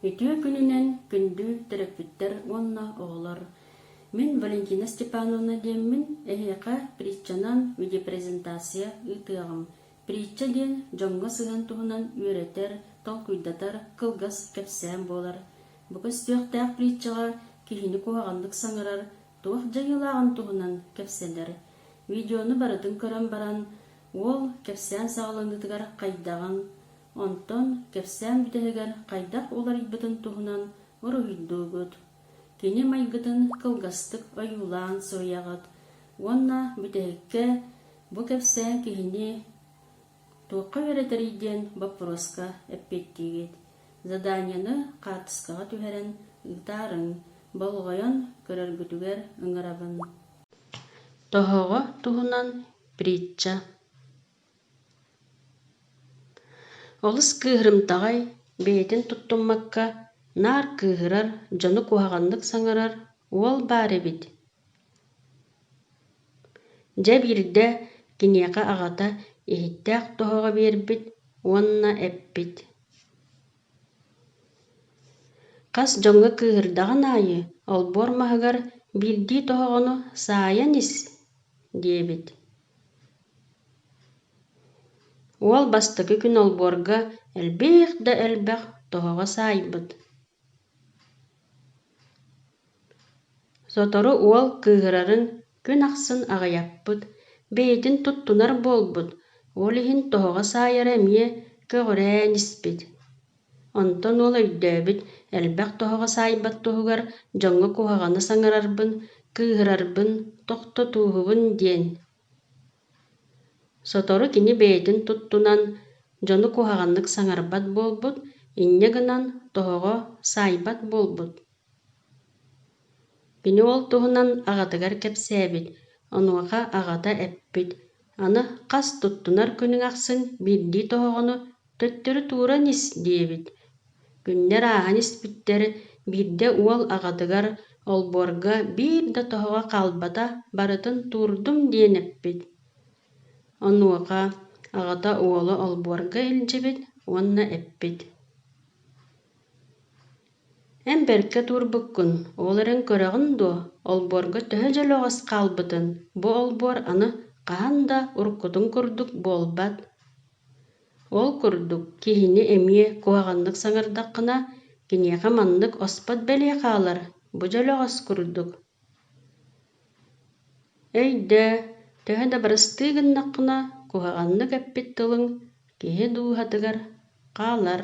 Ütü gününen kündü terapütter onna oğlar. Мен Валентина Степановна деммин эхека притчанан видеопрезентация ытыагым. Притча ден жоңга сыган туһунан үйретер, толкуйдатар, кылгас кепсәм болар. Бу көстөктәк притчага кихини куаганлык саңырар, тух жайылаган туһунан кепселер. Видеоны барытын көрөн баран, ол кепсән сагаландытыгар кайдаган, онтон кепсән бүтегер кайдак олар ибытын туһунан уруйдугут. Кини майгытын кылгастык оюлаан соягат. Уонна бүтегекке бу кепсән кихини туққа веретериден вопроска эппеттигит. Заданияны картыскага түһәрен ытарын, болгойон көрөргүтүгер ыңырабын. Тоһого туһунан притча. Олыс кыһырымтагай бейтин туттуммакка нар кыһырар, жону куһаганнык саңарар уол бар эбит. Дьэ биирдэ киниэхэ аҕата иһиттээх тоһоҕо биэрбит, уонна эппит. Хас дьоҥҥо кыыһырдаҕын аайы олбуор маһыгар биирдии тоһоҕону саайан ис диэбит. Уол бастакы күн олбуорга элбиэх да элбэх тоһоҕо саайбыт. Сотору уол кыыһырарын күн ахсын аҕайаппыт, бэйэтин туттунар буолбут, ол иһин тоһоҕо саайара эмиэ көҕүрээн испит. Онтон ол өйдөөбүт элбэх тоһоҕо саайбат туһугар дьоҥҥо куһаҕаны саҥарарбын, кыыһырарбын, тохтотууһубун диэн. Сотору кини бэйэтин туттунан дьону куһаҕаннык саҥарбат буолбут, инньэ гынан тоһоҕо саайбат буолбут. Кини ол туһунан аҕатыгар кэпсээбит, онуоха аҕата эппит. Аны хас туттунар күнүң ахсын биирдии тоһоҕону төттөрү тууран ис диэбит. Күннэр ааһан испиттэр биирдэ уол аҕатыгар олбуорга биир да тоһоҕо хаалбата барытын туурдум диэн эппит. Онуоха аҕата уолу олбуорга илдьибит, уонна эппит. Эм бэркэ туурбуккун, ол эрэн көрөҕүн дуо, олбуорга төһө дьөлөҕөс хаалбытын, бу олбуор аны хаһан да уруккутун курдук буолбат. Ол курдук киһини эмиэ куһаҕаннык саҥардаххына киниэхэ маннык оспот бэлиэ хаалар, бу дьөлөҕөс курдук. Өйдө, төһө да барыстыы гыннаххына куһаҕаннык эппит тылыҥ киһи дууһатыгар хаалар.